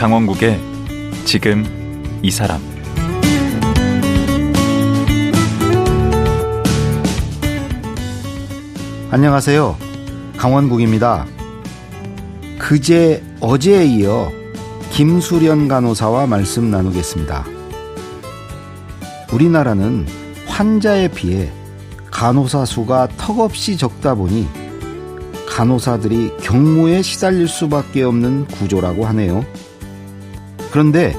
강원국의 지금 이 사람. 안녕하세요. 강원국입니다. 어제에 이어 김수련 간호사와 말씀 나누겠습니다. 우리나라는 환자에 비해 간호사 수가 턱없이 적다 보니 간호사들이 경무에 시달릴 수밖에 없는 구조라고 하네요. 그런데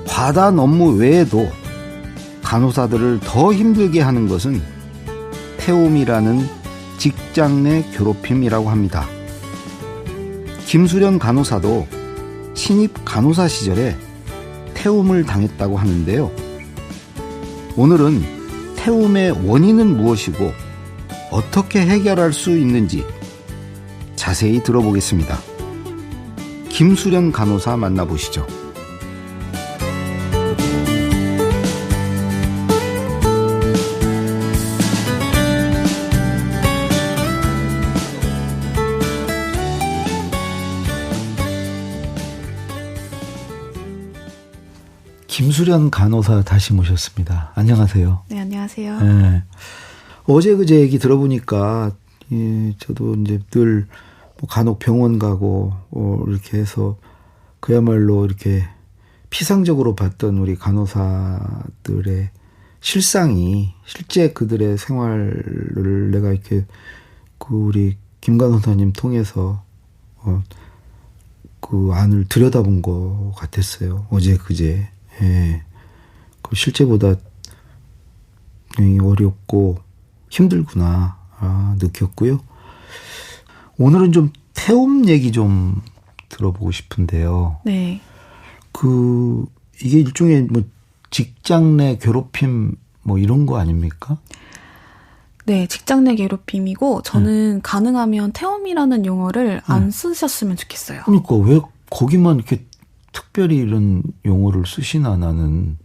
과다한 업무 외에도 간호사들을 더 힘들게 하는 것은 태움이라는 직장 내 괴롭힘이라고 합니다. 김수련 간호사도 신입 간호사 시절에 태움을 당했다고 하는데요. 오늘은 태움의 원인은 무엇이고 어떻게 해결할 수 있는지 자세히 들어보겠습니다. 김수련 간호사 만나보시죠. 김수련 간호사 다시 모셨습니다. 안녕하세요. 네, 안녕하세요. 네. 어제 그제 얘기 들어보니까 저도 이제 늘 간혹 병원 가고 이렇게 해서 그야말로 이렇게 피상적으로 봤던 우리 간호사들의 실상이 실제 그들의 생활을 내가 이렇게 우리 김 간호사님 통해서 그 안을 들여다본 것 같았어요. 어제 그제. 예. 그 실제보다 어렵고 힘들구나 느꼈고요. 오늘은 좀 태움 얘기 좀 들어보고 싶은데요. 네. 이게 일종의 직장 내 괴롭힘 이런 거 아닙니까? 네, 직장 내 괴롭힘이고 저는 가능하면 태움이라는 용어를 안 쓰셨으면 좋겠어요. 그러니까 왜 거기만 이렇게 특별히 이런 용어를 쓰시나 나는.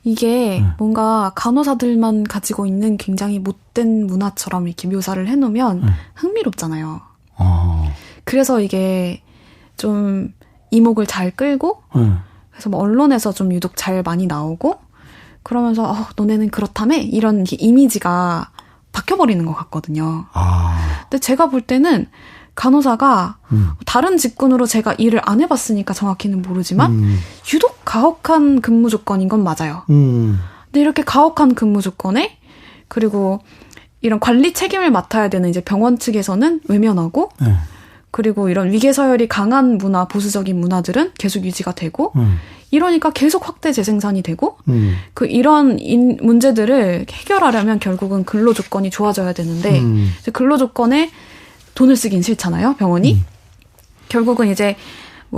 이게 뭔가 간호사들만 가지고 있는 굉장히 못된 문화처럼 이렇게 묘사를 해놓으면 흥미롭잖아요. 그래서 이게 좀 이목을 잘 끌고 그래서 언론에서 좀 유독 잘 많이 나오고 그러면서 너네는 그렇다며 이런 이미지가 박혀버리는 것 같거든요. 근데 제가 볼 때는 간호사가 다른 직군으로 제가 일을 안 해봤으니까 정확히는 모르지만 유독 가혹한 근무 조건인 건 맞아요. 근데 이렇게 가혹한 근무 조건에 그리고 이런 관리 책임을 맡아야 되는 이제 병원 측에서는 외면하고 그리고 이런 위계서열이 강한 문화, 보수적인 문화들은 계속 유지가 되고 이러니까 계속 확대 재생산이 되고 이런 문제들을 해결하려면 결국은 근로 조건이 좋아져야 되는데 이제 근로 조건에 돈을 쓰긴 싫잖아요, 병원이. 결국은 이제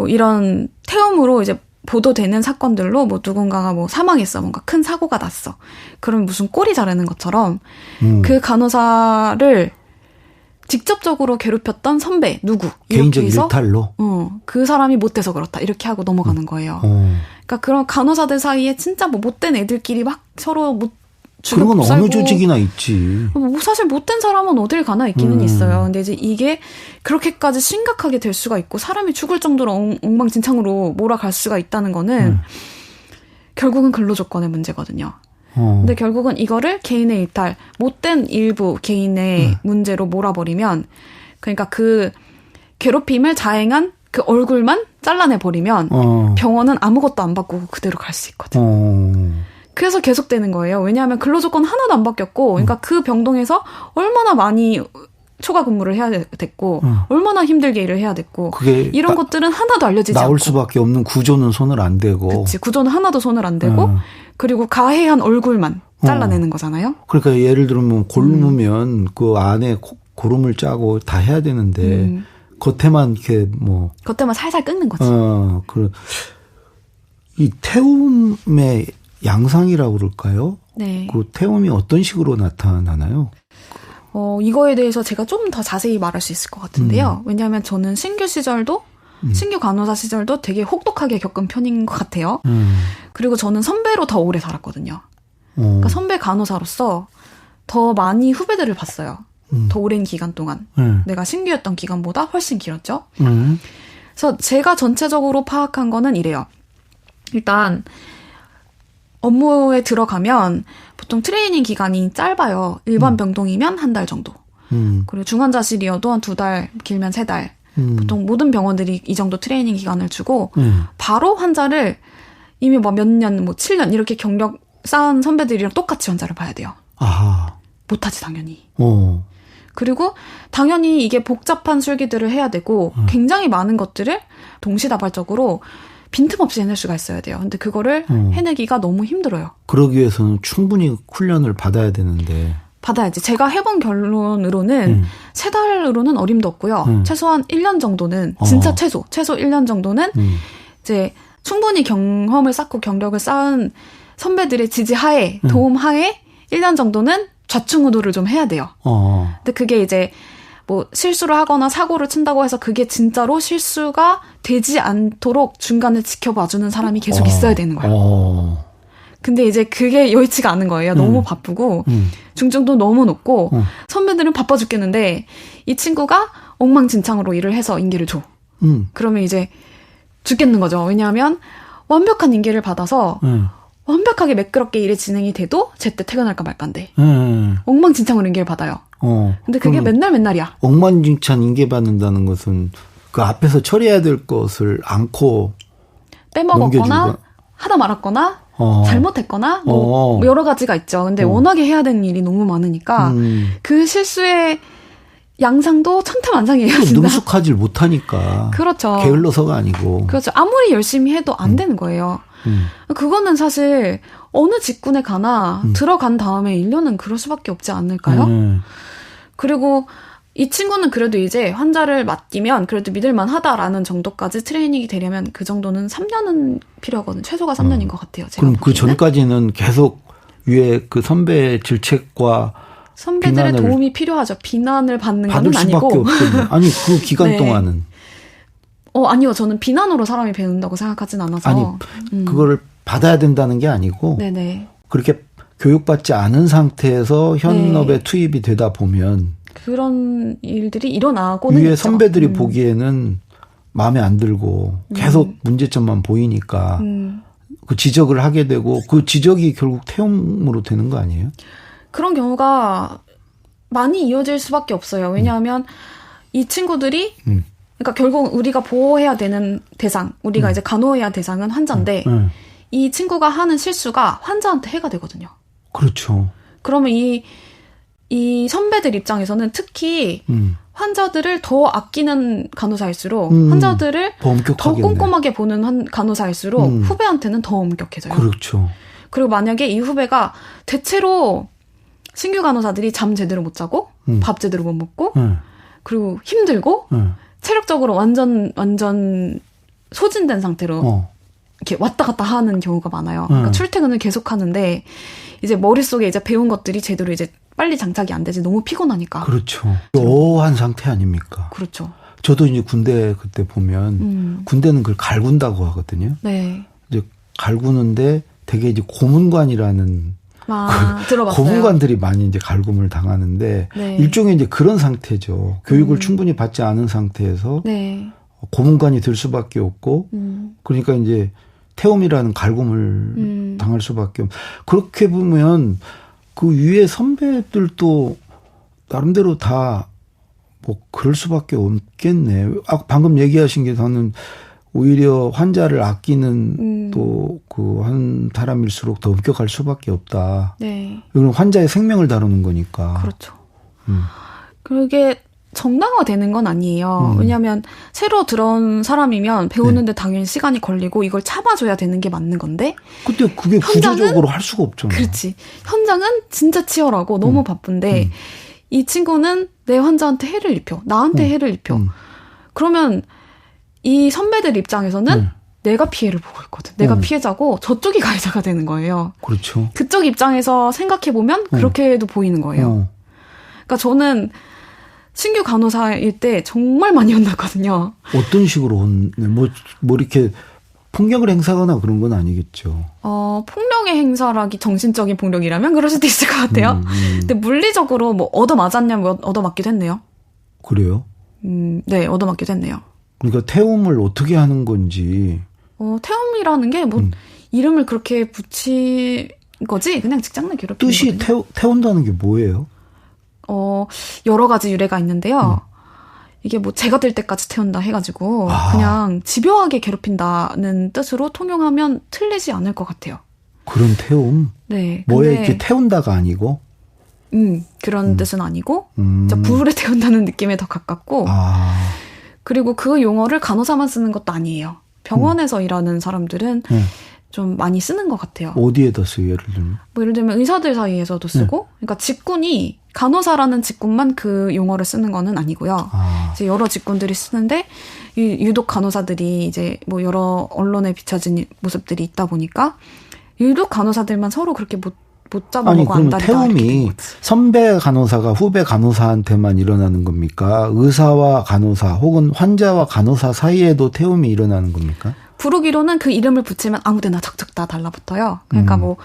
이런 태움으로 이제 보도되는 사건들로 누군가가 사망했어, 뭔가 큰 사고가 났어. 그럼 무슨 꼬리 자르는 것처럼 그 간호사를 직접적으로 괴롭혔던 선배 누구 개인적 일탈로 그 사람이 못돼서 그렇다 이렇게 하고 넘어가는 거예요. 그러니까 그런 간호사들 사이에 진짜 못된 애들끼리 막 서로 그런 건 어느 조직이나 있지. 사실 못된 사람은 어딜 가나 있기는 있어요. 근데 이제 이게 그렇게까지 심각하게 될 수가 있고 사람이 죽을 정도로 엉망진창으로 몰아갈 수가 있다는 거는 결국은 근로조건의 문제거든요. 근데 결국은 이거를 개인의 일탈, 못된 일부 개인의 문제로 몰아버리면 그러니까 그 괴롭힘을 자행한 그 얼굴만 잘라내버리면 병원은 아무것도 안 바꾸고 그대로 갈 수 있거든. 그래서 계속되는 거예요. 왜냐하면 근로조건 하나도 안 바뀌었고 그러니까 그 병동에서 얼마나 많이 초과 근무를 해야 됐고 얼마나 힘들게 일을 해야 됐고 이런 것들은 하나도 알려지지 않고 나올 수밖에 없는 구조는 손을 안 대고 그치, 구조는 하나도 손을 안 대고 그리고 가해한 얼굴만 잘라내는 거잖아요. 그러니까 예를 들면 골무면 그 안에 고름을 짜고 다 해야 되는데 겉에만 이렇게 겉에만 살살 끓는 거지. 이 태움의 양상이라고 그럴까요? 네. 그 태움이 어떤 식으로 나타나나요? 이거에 대해서 제가 좀 더 자세히 말할 수 있을 것 같은데요. 왜냐하면 저는 신규 간호사 시절도 되게 혹독하게 겪은 편인 것 같아요. 그리고 저는 선배로 더 오래 살았거든요. 그러니까 선배 간호사로서 더 많이 후배들을 봤어요. 더 오랜 기간 동안. 내가 신규였던 기간보다 훨씬 길었죠. 그래서 제가 전체적으로 파악한 거는 이래요. 일단 업무에 들어가면 보통 트레이닝 기간이 짧아요. 일반 병동이면 한 달 정도. 그리고 중환자실이어도 한 2달, 길면 3달. 보통 모든 병원들이 이 정도 트레이닝 기간을 주고 바로 환자를 이미 뭐 몇 년, 뭐 7년 이렇게 경력 쌓은 선배들이랑 똑같이 환자를 봐야 돼요. 아하. 못하지 당연히. 오. 그리고 당연히 이게 복잡한 술기들을 해야 되고 굉장히 많은 것들을 동시다발적으로 빈틈없이 해낼 수가 있어야 돼요. 근데 그거를 해내기가 너무 힘들어요. 그러기 위해서는 충분히 훈련을 받아야 되는데. 받아야지. 제가 해본 결론으로는 3달으로는 어림도 없고요. 최소한 1년 정도는 진짜 최소 1년 정도는 이제 충분히 경험을 쌓고 경력을 쌓은 선배들의 지지하에 도움하에 1년 정도는 좌충우돌을 좀 해야 돼요. 근데 그게 이제 뭐 실수를 하거나 사고를 친다고 해서 그게 진짜로 실수가 되지 않도록 중간에 지켜봐주는 사람이 계속 있어야 되는 거예요. 근데 이제 그게 여의치가 않은 거예요. 너무 바쁘고 중증도 너무 높고 선배들은 바빠 죽겠는데 이 친구가 엉망진창으로 일을 해서 인기를 줘. 그러면 이제 죽겠는 거죠. 왜냐하면 완벽한 인기를 받아서 완벽하게 매끄럽게 일이 진행이 돼도 제때 퇴근할까 말까인데 엉망진창으로 인기를 받아요. 근데 그게 맨날이야. 엉망진창 인계 받는다는 것은 그 앞에서 처리해야 될 것을 않고 빼먹었거나 하다 말았거나 잘못했거나 뭐 여러 가지가 있죠. 근데 워낙에 해야 되는 일이 너무 많으니까 그 실수의 양상도 천태만상이에요. 능숙하지 못하니까. 그렇죠. 게을러서가 아니고. 그렇죠. 아무리 열심히 해도 안 되는 거예요. 그거는 사실 어느 직군에 가나 들어간 다음에 1년은 그럴 수밖에 없지 않을까요? 그리고 이 친구는 그래도 이제 환자를 맡기면 그래도 믿을만 하다라는 정도까지 트레이닝이 되려면 그 정도는 3년은 필요하거든요. 최소가 3년인 것 같아요. 제가 그럼 그 보기에는. 전까지는 계속 위에 그 선배의 질책과 선배들의 도움이 필요하죠. 비난을 받는 건 받을 아니고. 수밖에 없겠네. 아니 그 기간 네. 동안은. 아니요. 저는 비난으로 사람이 배운다고 생각하진 않아서. 아니 그거를 받아야 된다는 게 아니고 네네. 그렇게 교육받지 않은 상태에서 현업에 투입이 되다 보면 그런 일들이 일어나고는 위에 있죠. 선배들이 보기에는 마음에 안 들고 계속 문제점만 보이니까 그 지적을 하게 되고 그 지적이 결국 태움으로 되는 거 아니에요? 그런 경우가 많이 이어질 수밖에 없어요. 왜냐하면 이 친구들이 그러니까 결국 우리가 보호해야 되는 대상, 우리가 이제 간호해야 대상은 환자인데 이 친구가 하는 실수가 환자한테 해가 되거든요. 그렇죠. 그러면 이 선배들 입장에서는 특히 환자들을 더 아끼는 간호사일수록 환자들을 더 꼼꼼하게 보는 간호사일수록 후배한테는 더 엄격해져요. 그렇죠. 그리고 만약에 이 후배가 대체로 신규 간호사들이 잠 제대로 못 자고 밥 제대로 못 먹고 그리고 힘들고 체력적으로 완전 소진된 상태로 이렇게 왔다 갔다 하는 경우가 많아요. 그러니까 출퇴근을 계속 하는데 이제 머릿속에 이제 배운 것들이 제대로 이제 빨리 장착이 안 되지. 너무 피곤하니까. 그렇죠. 요한 상태 아닙니까? 그렇죠. 저도 이제 군대 그때 보면 군대는 그걸 갈군다고 하거든요. 네. 이제 갈구는데 되게 이제 고문관이라는 들어봤어요. 고문관들이 많이 이제 갈굼을 당하는데 네. 일종의 이제 그런 상태죠. 교육을 충분히 받지 않은 상태에서 네. 고문관이 될 수밖에 없고 그러니까 이제 태움이라는 갈굼을 당할 수밖에 없고 그렇게 보면 그 위에 선배들도 나름대로 다 뭐 그럴 수밖에 없겠네. 방금 얘기하신 게 저는 오히려 환자를 아끼는 또 그 한 사람일수록 더 엄격할 수밖에 없다. 네. 이건 환자의 생명을 다루는 거니까. 그렇죠. 그게 정당화되는 건 아니에요. 왜냐하면 새로 들어온 사람이면 배우는데 당연히 시간이 걸리고 이걸 참아줘야 되는 게 맞는 건데. 근데 그게 구조적으로 할 수가 없잖아. 그렇지. 현장은 진짜 치열하고 너무 바쁜데 이 친구는 내 환자한테 해를 입혀. 나한테 해를 입혀. 그러면 이 선배들 입장에서는 내가 피해를 보고 있거든. 내가 피해자고 저쪽이 가해자가 되는 거예요. 그렇죠. 그쪽 입장에서 생각해보면 그렇게도 보이는 거예요. 그러니까 저는 신규 간호사일 때 정말 많이 혼났거든요. 어떤 식으로 혼내? 뭐 이렇게 폭력을 행사하거나 그런 건 아니겠죠. 폭력의 행사라기 정신적인 폭력이라면 그럴 수도 있을 것 같아요. 근데 물리적으로 뭐 얻어맞았냐면 얻어맞기도 했네요. 그래요? 네, 얻어맞기도 했네요. 그러니까 태움을 어떻게 하는 건지. 태움이라는 게 뭐 이름을 그렇게 붙인 거지 그냥 직장 내 괴롭힘. 뜻이 태운다는 게 뭐예요? 여러 가지 유래가 있는데요. 이게 뭐 재가 들 때까지 태운다 해가지고 그냥 집요하게 괴롭힌다는 뜻으로 통용하면 틀리지 않을 것 같아요. 그런 태움? 네. 뭐에 이렇게 태운다가 아니고? 그런 뜻은 아니고 진짜 불에 태운다는 느낌에 더 가깝고 그리고 그 용어를 간호사만 쓰는 것도 아니에요. 병원에서 일하는 사람들은 좀 많이 쓰는 것 같아요. 어디에다 써요, 예를 들면? 뭐 예를 들면 의사들 사이에서도 쓰고, 그러니까 직군이 간호사라는 직군만 그 용어를 쓰는 거는 아니고요. 이제 여러 직군들이 쓰는데 유독 간호사들이 이제 뭐 여러 언론에 비춰진 모습들이 있다 보니까 유독 간호사들만 서로 그렇게 못 잡아보고 안달이다. 아니, 그럼 태움이 선배 간호사가 후배 간호사한테만 일어나는 겁니까? 의사와 간호사 혹은 환자와 간호사 사이에도 태움이 일어나는 겁니까? 부르기로는 그 이름을 붙이면 아무데나 척척 다 달라붙어요. 그러니까 뭐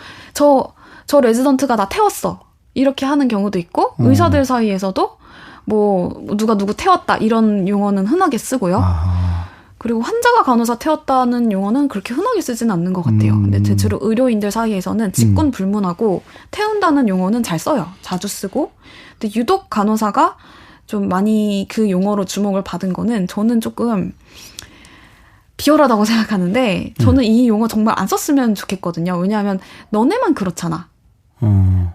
저 레지던트가 나 태웠어 이렇게 하는 경우도 있고 의사들 사이에서도 뭐 누가 누구 태웠다 이런 용어는 흔하게 쓰고요. 그리고 환자가 간호사 태웠다는 용어는 그렇게 흔하게 쓰지는 않는 것 같아요. 근데 대체로 의료인들 사이에서는 직군 불문하고 태운다는 용어는 잘 써요. 자주 쓰고. 근데 유독 간호사가 좀 많이 그 용어로 주목을 받은 거는 저는 조금 비열하다고 생각하는데 저는 이 용어 정말 안 썼으면 좋겠거든요. 왜냐하면 너네만 그렇잖아.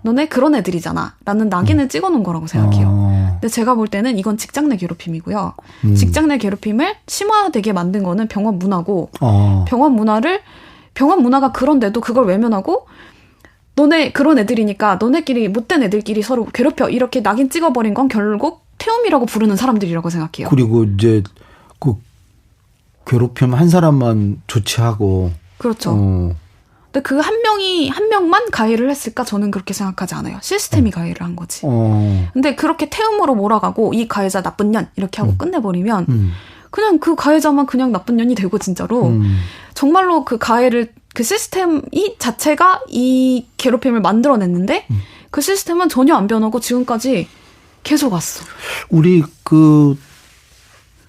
너네 그런 애들이잖아. 라는 낙인을 찍어놓은 거라고 생각해요. 근데 제가 볼 때는 이건 직장 내 괴롭힘이고요. 직장 내 괴롭힘을 심화되게 만든 거는 병원 문화고 병원 문화가 그런데도 그걸 외면하고 너네 그런 애들이니까 너네끼리 못된 애들끼리 서로 괴롭혀 이렇게 낙인 찍어버린 건 결국 태움이라고 부르는 사람들이라고 생각해요. 그리고 이제 그 괴롭힘 한 사람만 조치하고 그렇죠. 근데 그 한 명만 가해를 했을까? 저는 그렇게 생각하지 않아요. 시스템이 가해를 한 거지. 근데 그렇게 태움으로 몰아가고 이 가해자 나쁜 년 이렇게 하고 끝내버리면 그냥 그 가해자만 그냥 나쁜 년이 되고 진짜로 정말로 그 가해를 그 시스템이 자체가 이 괴롭힘을 만들어냈는데 그 시스템은 전혀 안 변하고 지금까지 계속 왔어. 우리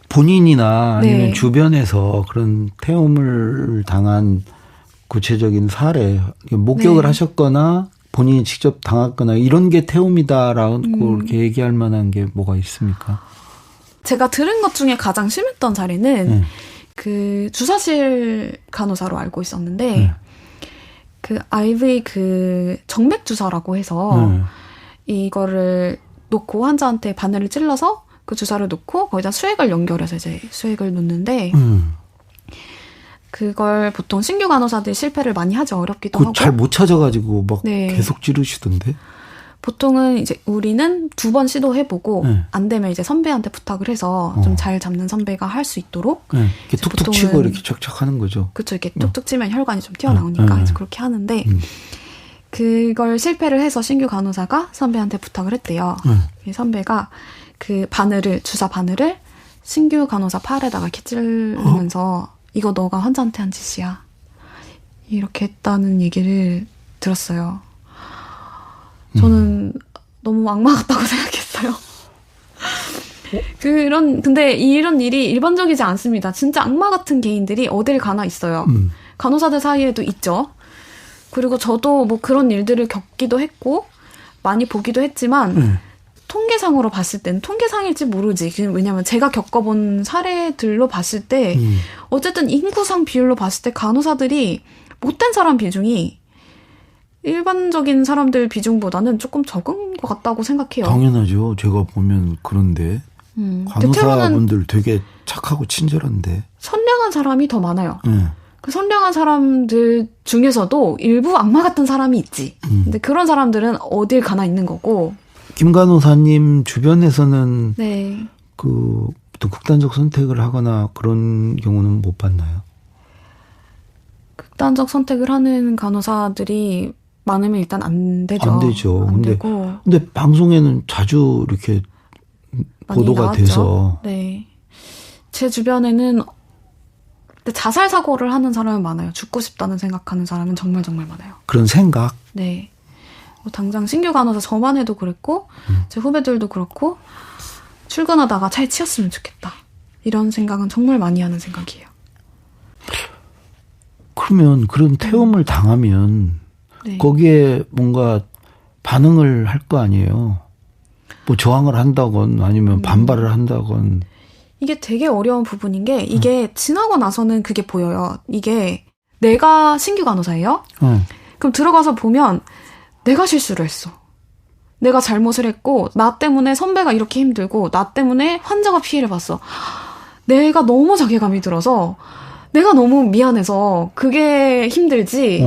본인이나 아니면 주변에서 그런 태움을 당한 구체적인 사례, 목격을 하셨거나 본인이 직접 당했거나 이런 게 태움이다라고 이렇게 얘기할 만한 게 뭐가 있습니까? 제가 들은 것 중에 가장 심했던 사례는 그 주사실 간호사로 알고 있었는데 그 IV 그 정맥 주사라고 해서 이거를 놓고 환자한테 바늘을 찔러서 그 주사를 놓고 거기다 수액을 연결해서 이제 수액을 놓는데 그걸 보통 신규 간호사들이 실패를 많이 하죠. 어렵기도 하고. 잘 못 찾아가지고 막 계속 찌르시던데. 보통은 이제 우리는 2번 시도해보고 안 되면 이제 선배한테 부탁을 해서 좀 잘 잡는 선배가 할 수 있도록. 이렇게 툭툭 치고 이렇게 척척 하는 거죠. 그렇죠. 이렇게 툭툭 치면 혈관이 좀 튀어나오니까 이제 그렇게 하는데 그걸 실패를 해서 신규 간호사가 선배한테 부탁을 했대요. 이 선배가 그 주사 바늘을 신규 간호사 팔에다가 이렇게 찌르면서 이거 너가 환자한테 한 짓이야. 이렇게 했다는 얘기를 들었어요. 저는 너무 악마 같다고 생각했어요. 근데 이런 일이 일반적이지 않습니다. 진짜 악마 같은 개인들이 어딜 가나 있어요. 간호사들 사이에도 있죠. 그리고 저도 뭐 그런 일들을 겪기도 했고, 많이 보기도 했지만, 통계상으로 봤을 때는 통계상일지 모르지. 왜냐면 제가 겪어본 사례들로 봤을 때 어쨌든 인구상 비율로 봤을 때 간호사들이 못된 사람 비중이 일반적인 사람들 비중보다는 조금 적은 것 같다고 생각해요. 당연하죠. 제가 보면 그런데 간호사분들 되게 착하고 친절한데 선량한 사람이 더 많아요. 그 선량한 사람들 중에서도 일부 악마 같은 사람이 있지. 근데 그런 사람들은 어딜 가나 있는 거고. 김 간호사님 주변에서는 또 극단적 선택을 하거나 그런 경우는 못 봤나요? 극단적 선택을 하는 간호사들이 많으면 일단 안 되죠. 안 되죠. 근데 방송에는 자주 이렇게 보도가 나왔죠. 돼서. 네. 제 주변에는 자살 사고를 하는 사람은 많아요. 죽고 싶다는 생각하는 사람은 정말 정말 많아요. 그런 생각? 네. 당장 신규 간호사 저만 해도 그랬고 제 후배들도 그렇고 출근하다가 차에 치였으면 좋겠다. 이런 생각은 정말 많이 하는 생각이에요. 그러면 그런 태움을 당하면 네. 거기에 뭔가 반응을 할 거 아니에요. 뭐 저항을 한다건 아니면 반발을 한다건. 이게 되게 어려운 부분인 게 이게 지나고 나서는 그게 보여요. 이게 내가 신규 간호사예요. 그럼 들어가서 보면 내가 실수를 했어. 내가 잘못을 했고 나 때문에 선배가 이렇게 힘들고 나 때문에 환자가 피해를 봤어. 내가 너무 자괴감이 들어서 내가 너무 미안해서 그게 힘들지.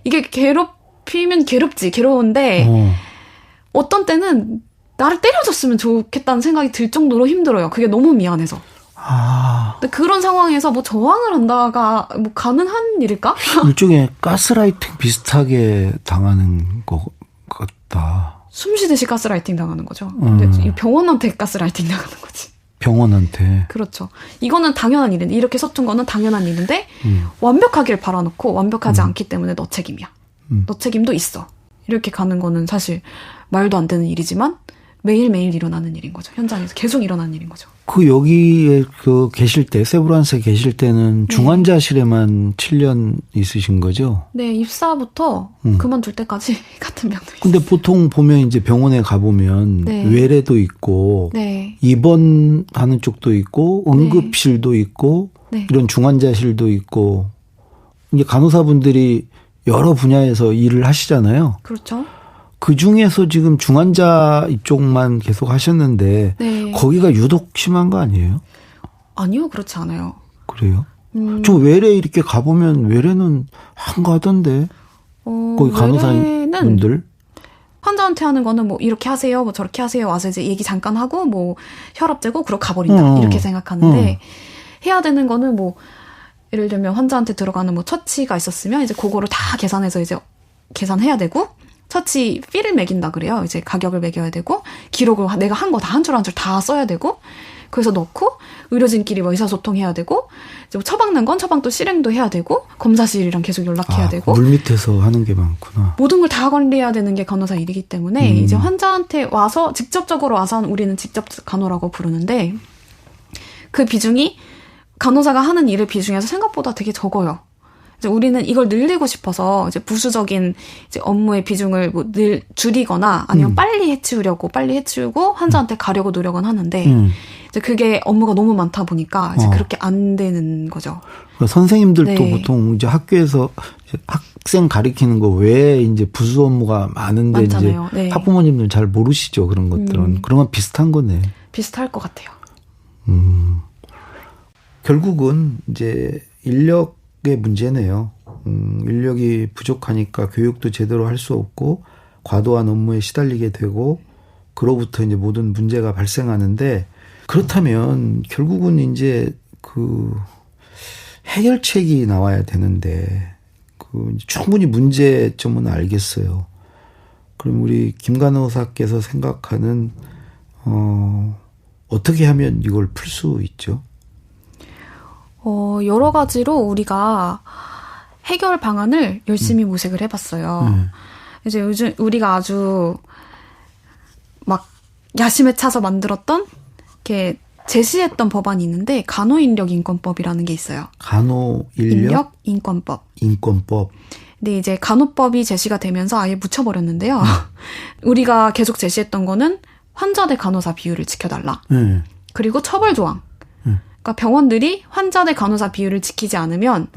이게 괴롭히면 괴로운데 어떤 때는 나를 때려줬으면 좋겠다는 생각이 들 정도로 힘들어요. 그게 너무 미안해서. 근데 그런 상황에서 뭐 저항을 한다가 뭐 가능한 일일까? 일종의 가스라이팅 비슷하게 당하는 것 같다. 숨 쉬듯이 가스라이팅 당하는 거죠. 근데 병원한테 가스라이팅 당하는 거지. 병원한테. 그렇죠. 이거는 당연한 일인데 이렇게 서툰 거는 당연한 일인데 완벽하길 바라놓고 완벽하지 않기 때문에 너 책임이야. 너 책임도 있어. 이렇게 가는 거는 사실 말도 안 되는 일이지만 매일매일 일어나는 일인 거죠. 현장에서 계속 일어나는 일인 거죠. 여기에 계실 때, 세브란스에 계실 때는 중환자실에만 7년 있으신 거죠? 네, 입사부터 그만둘 때까지 같은 병동에. 근데 보통 보면 이제 병원에 가보면 외래도 있고, 입원하는 쪽도 있고, 응급실도 있고, 이런 중환자실도 있고, 이제 간호사분들이 여러 분야에서 일을 하시잖아요. 그렇죠. 그 중에서 지금 중환자 이쪽만 계속 하셨는데 거기가 유독 심한 거 아니에요? 아니요, 그렇지 않아요. 그래요? 저 외래 이렇게 가보면 외래는 한가하던데 거기 간호사분들 환자한테 하는 거는 뭐 이렇게 하세요, 뭐 저렇게 하세요 와서 이제 얘기 잠깐 하고 뭐 혈압 재고 그러고 가버린다 이렇게 생각하는데 해야 되는 거는 뭐 예를 들면 환자한테 들어가는 뭐 처치가 있었으면 이제 그거를 다 계산해서 이제 계산해야 되고. 처치 피를 매긴다 그래요. 이제 가격을 매겨야 되고 기록을 내가 한 거 다 한 줄 한 줄 다 써야 되고 그래서 넣고 의료진끼리 뭐 의사소통해야 되고 이제 뭐 처방 난 건 처방 또 실행도 해야 되고 검사실이랑 계속 연락해야 되고 물밑에서 하는 게 많구나. 모든 걸 다 관리해야 되는 게 간호사 일이기 때문에 이제 환자한테 와서 직접적으로 와서 우리는 직접 간호라고 부르는데 그 비중이 간호사가 하는 일의 비중에서 생각보다 되게 적어요. 이제 우리는 이걸 늘리고 싶어서 이제 부수적인 이제 업무의 비중을 뭐 줄이거나 아니면 빨리 해치우고 환자한테 가려고 노력은 하는데 이제 그게 업무가 너무 많다 보니까 이제 그렇게 안 되는 거죠. 그러니까 선생님들도 보통 이제 학교에서 학생 가리키는 거 외에 이제 부수 업무가 많은데 많잖아요. 이제 학부모님들 잘 모르시죠, 그런 것들은. 그런 건 비슷한 거네. 비슷할 것 같아요. 결국은 이제 인력의 문제네요. 인력이 부족하니까 교육도 제대로 할 수 없고 과도한 업무에 시달리게 되고 그로부터 이제 모든 문제가 발생하는데 그렇다면 결국은 이제 그 해결책이 나와야 되는데 충분히 문제점은 알겠어요. 그럼 우리 김 간호사께서 생각하는 어떻게 하면 이걸 풀 수 있죠? 여러 가지로 우리가 해결 방안을 열심히 모색을 해봤어요. 이제 요즘 우리가 아주 막 야심에 차서 만들었던 이렇게 제시했던 법안이 있는데 간호인력인권법이라는 게 있어요. 간호인력인권법. 근데 이제 간호법이 제시가 되면서 아예 묻혀버렸는데요. 우리가 계속 제시했던 거는 환자 대 간호사 비율을 지켜달라. 그리고 처벌 조항. 그러니까 병원들이 환자 대 간호사 비율을 지키지 않으면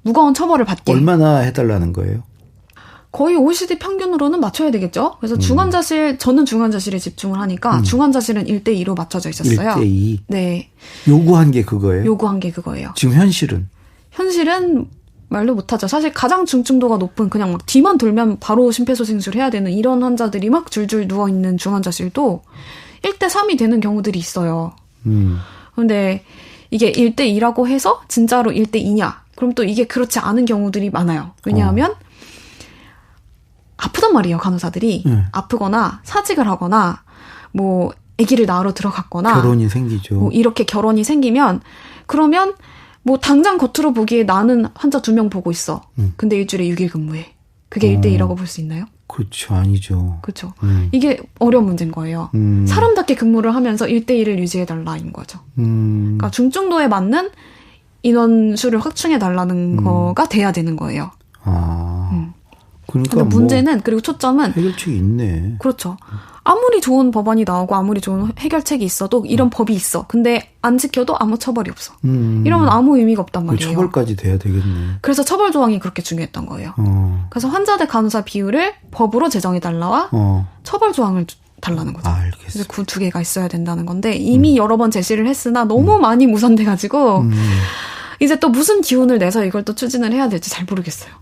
무거운 처벌을 받게. 얼마나 해달라는 거예요? 거의 OECD 평균으로는 맞춰야 되겠죠. 그래서 저는 중환자실에 집중을 하니까 중환자실은 1:2로 맞춰져 있었어요. 1:2? 네. 요구한 게 그거예요? 요구한 게 그거예요. 지금 현실은? 현실은 말로 못하죠. 사실 가장 중증도가 높은 그냥 막 뒤만 돌면 바로 심폐소생술 해야 되는 이런 환자들이 막 줄줄 누워있는 중환자실도 1:3이 되는 경우들이 있어요. 그런데 이게 1:2라고 해서 진짜로 1:2냐? 그럼 또 이게 그렇지 않은 경우들이 많아요. 왜냐하면 아프단 말이에요, 간호사들이. 아프거나 사직을 하거나 뭐 아기를 낳으러 들어갔거나 결혼이 생기죠. 뭐 이렇게 결혼이 생기면 그러면 뭐 당장 겉으로 보기에 나는 환자 2명 보고 있어. 근데 일주일에 6일 근무해. 그게 1대2라고 볼 수 있나요? 그렇죠. 아니죠. 그렇죠. 이게 어려운 문제인 거예요. 사람답게 근무를 하면서 1대1을 유지해달라인 거죠. 그러니까 중증도에 맞는 인원수를 확충해달라는 거가 돼야 되는 거예요. 그러니까 문제는 그리고 초점은 해결책이 있네. 그렇죠. 아무리 좋은 법안이 나오고 아무리 좋은 해결책이 있어도 이런 법이 있어. 근데 안 지켜도 아무 처벌이 없어. 이러면 아무 의미가 없단 말이에요. 처벌까지 돼야 되겠네. 그래서 처벌 조항이 그렇게 중요했던 거예요. 그래서 환자 대 간호사 비율을 법으로 제정해달라와 처벌 조항을 달라는 거죠. 알겠습니다. 그래서 그 두 개가 있어야 된다는 건데 이미 여러 번 제시를 했으나 너무 많이 무산돼가지고 이제 또 무슨 기운을 내서 이걸 또 추진을 해야 될지 잘 모르겠어요.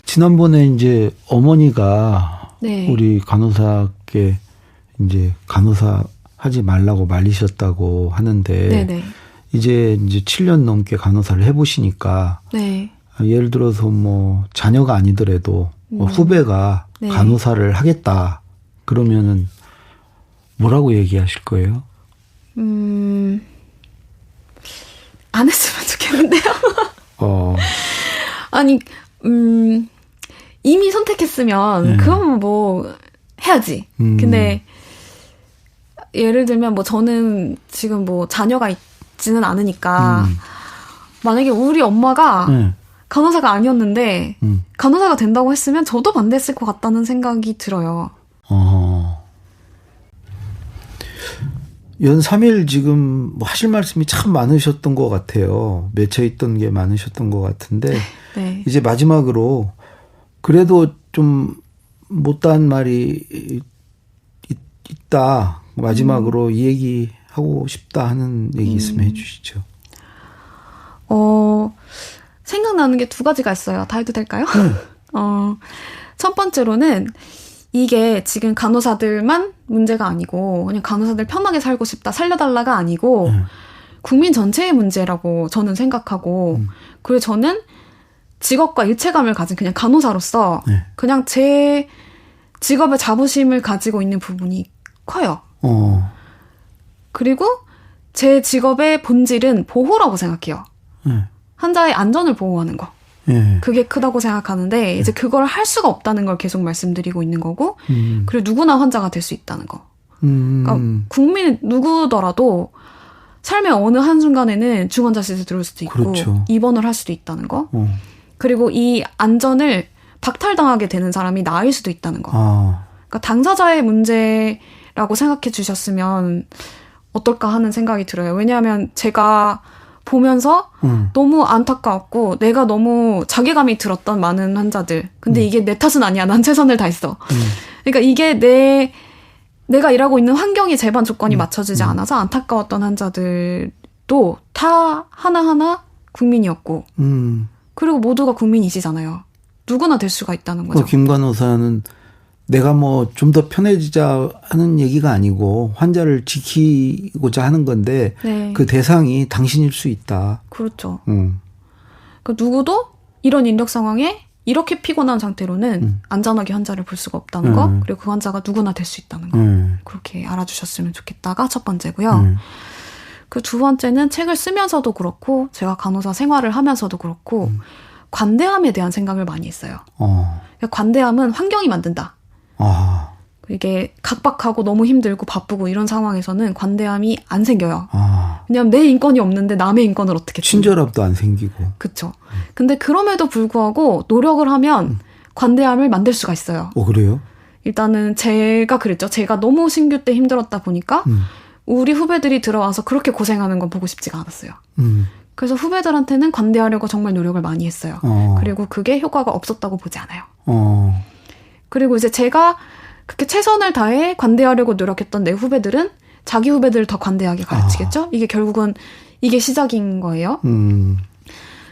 지난번에 이제 어머니가 네. 우리 간호사께 이제 간호사 하지 말라고 말리셨다고 하는데 네네. 이제 7년 넘게 간호사를 해보시니까 네. 예를 들어서 뭐 자녀가 아니더라도 후배가 네. 간호사를 하겠다 그러면은 뭐라고 얘기하실 거예요? 안 했으면 좋겠는데요. 아니 이미 선택했으면 그러면 뭐 해야지. 근데 예를 들면 뭐 저는 지금 뭐 자녀가 있지는 않으니까 만약에 우리 엄마가 간호사가 아니었는데 간호사가 된다고 했으면 저도 반대했을 것 같다는 생각이 들어요. 연 3일 지금 뭐 하실 말씀이 참 많으셨던 것 같아요. 맺혀 있던 게 많으셨던 것 같은데 네. 이제 마지막으로 그래도 좀 못다한 말이 있다. 마지막으로 이 얘기 하고 싶다 하는 얘기 있으면 해주시죠. 생각나는 게 두 가지가 있어요. 다 해도 될까요? 첫 번째로는 이게 지금 간호사들만 문제가 아니고 그냥 간호사들 편하게 살고 싶다, 살려달라가 아니고 국민 전체의 문제라고 저는 생각하고 그리고 저는 직업과 일체감을 가진 그냥 간호사로서 그냥 제 직업의 자부심을 가지고 있는 부분이 커요. 그리고 제 직업의 본질은 보호라고 생각해요. 환자의 안전을 보호하는 거. 그게 크다고 생각하는데 이제 그걸 할 수가 없다는 걸 계속 말씀드리고 있는 거고 그리고 누구나 환자가 될 수 있다는 거. 그러니까 국민 누구더라도 삶의 어느 한순간에는 중환자실에 들어올 수도 있고 그렇죠. 입원을 할 수도 있다는 거. 그리고 이 안전을 박탈당하게 되는 사람이 나일 수도 있다는 거. 그러니까 당사자의 문제라고 생각해 주셨으면 어떨까 하는 생각이 들어요. 왜냐하면 제가 보면서 너무 안타까웠고 내가 너무 자괴감이 들었던 많은 환자들. 근데 이게 내 탓은 아니야. 난 최선을 다했어. 그러니까 이게 내가 일하고 있는 환경이 제반 조건이 맞춰지지 않아서 안타까웠던 환자들도 다 하나하나 국민이었고 그리고 모두가 국민이시잖아요. 누구나 될 수가 있다는 거죠. 김 간호사는 내가 뭐 좀 더 편해지자 하는 얘기가 아니고 환자를 지키고자 하는 건데 네. 그 대상이 당신일 수 있다. 그렇죠. 그러니까 누구도 이런 인력 상황에 이렇게 피곤한 상태로는 안전하게 환자를 볼 수가 없다는 거 그리고 그 환자가 누구나 될 수 있다는 거 그렇게 알아주셨으면 좋겠다가 첫 번째고요. 그 두 번째는 책을 쓰면서도 그렇고 제가 간호사 생활을 하면서도 그렇고 관대함에 대한 생각을 많이 했어요. 그러니까 관대함은 환경이 만든다. 이게 각박하고 너무 힘들고 바쁘고 이런 상황에서는 관대함이 안 생겨요. 왜냐하면 내 인권이 없는데 남의 인권을 어떻게 친절함도 안 생기고. 그렇죠. 근데 그럼에도 불구하고 노력을 하면 관대함을 만들 수가 있어요. 그래요? 일단은 제가 그랬죠. 제가 너무 신규 때 힘들었다 보니까 우리 후배들이 들어와서 그렇게 고생하는 건 보고 싶지가 않았어요. 그래서 후배들한테는 관대하려고 정말 노력을 많이 했어요. 그리고 그게 효과가 없었다고 보지 않아요. 그리고 이제 제가 그렇게 최선을 다해 관대하려고 노력했던 내 후배들은 자기 후배들을 더 관대하게 가르치겠죠? 이게 결국은 이게 시작인 거예요.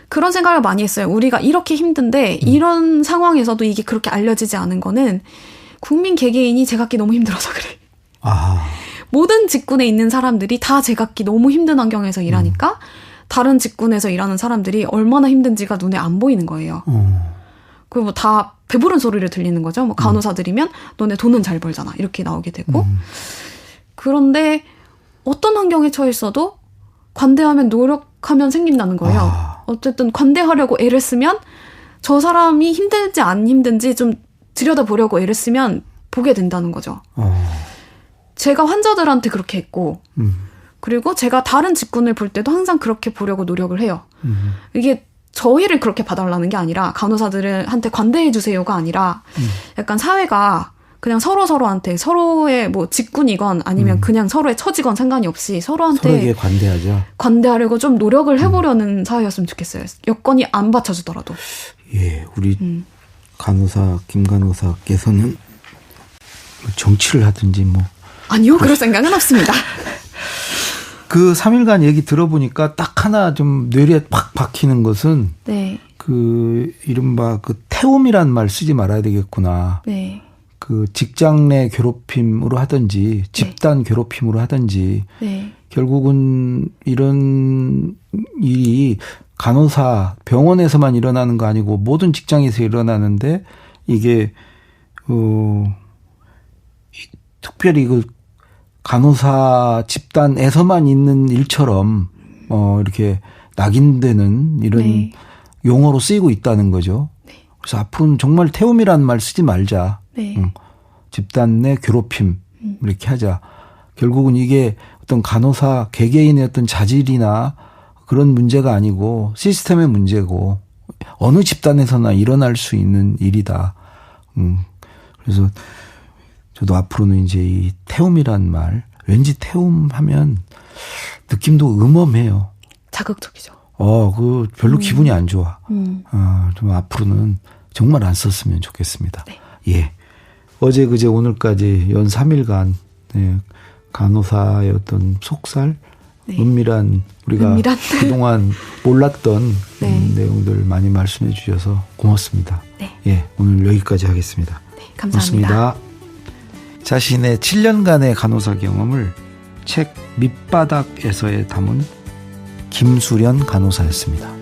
그런 생각을 많이 했어요. 우리가 이렇게 힘든데 이런 상황에서도 이게 그렇게 알려지지 않은 거는 국민 개개인이 제각기 너무 힘들어서 그래. 모든 직군에 있는 사람들이 다 제각기 너무 힘든 환경에서 일하니까 다른 직군에서 일하는 사람들이 얼마나 힘든지가 눈에 안 보이는 거예요. 그리고 뭐 다 배부른 소리를 들리는 거죠. 뭐 간호사들이면 너네 돈은 잘 벌잖아. 이렇게 나오게 되고. 그런데 어떤 환경에 처해 있어도 관대하면 노력하면 생긴다는 거예요. 어쨌든 관대하려고 애를 쓰면 저 사람이 힘든지 안 힘든지 좀 들여다보려고 애를 쓰면 보게 된다는 거죠. 제가 환자들한테 그렇게 했고 그리고 제가 다른 직군을 볼 때도 항상 그렇게 보려고 노력을 해요. 이게 저희를 그렇게 봐달라는 게 아니라 간호사들한테 관대해 주세요가 아니라 약간 사회가 그냥 서로한테 서로의 뭐 직군이건 아니면 그냥 서로의 처지건 상관이 없이 서로에게 관대하죠. 관대하려고 좀 노력을 해보려는 사회였으면 좋겠어요. 여건이 안 받쳐주더라도. 예, 우리 간호사 김 간호사께서는 정치를 하든지 뭐 아니요, 그럴 생각은 없습니다. 그 3일간 얘기 들어보니까 딱 하나 좀 뇌리에 팍 박히는 것은 네. 그 이른바 그 태움이란 말 쓰지 말아야 되겠구나. 네. 그 직장 내 괴롭힘으로 하든지 집단 괴롭힘으로 하든지 네. 결국은 이런 일이 간호사 병원에서만 일어나는 거 아니고 모든 직장에서 일어나는데 이게 특별히 그 간호사 집단에서만 있는 일처럼 이렇게 낙인되는 이런 네. 용어로 쓰이고 있다는 거죠. 네. 그래서 앞으로는 정말 태움이라는 말 쓰지 말자. 네. 집단 내 괴롭힘 이렇게 하자. 결국은 이게 어떤 간호사 개개인의 어떤 자질이나 그런 문제가 아니고 시스템의 문제고 어느 집단에서나 일어날 수 있는 일이다. 그래서 저도 앞으로는 이제 이 태움이란 말, 왠지 태움하면 느낌도 음험해요. 자극적이죠. 그 별로 기분이 안 좋아. 좀 앞으로는 정말 안 썼으면 좋겠습니다. 네. 예. 어제 그제 오늘까지 연 3일간 네, 간호사의 어떤 속살, 네. 은밀한 우리가 그동안 몰랐던 네. 내용들 많이 말씀해 주셔서 고맙습니다. 네. 예, 오늘 여기까지 하겠습니다. 네, 감사합니다. 고맙습니다. 자신의 7년간의 간호사 경험을 책 밑바닥에서에 담은 김수련 간호사였습니다.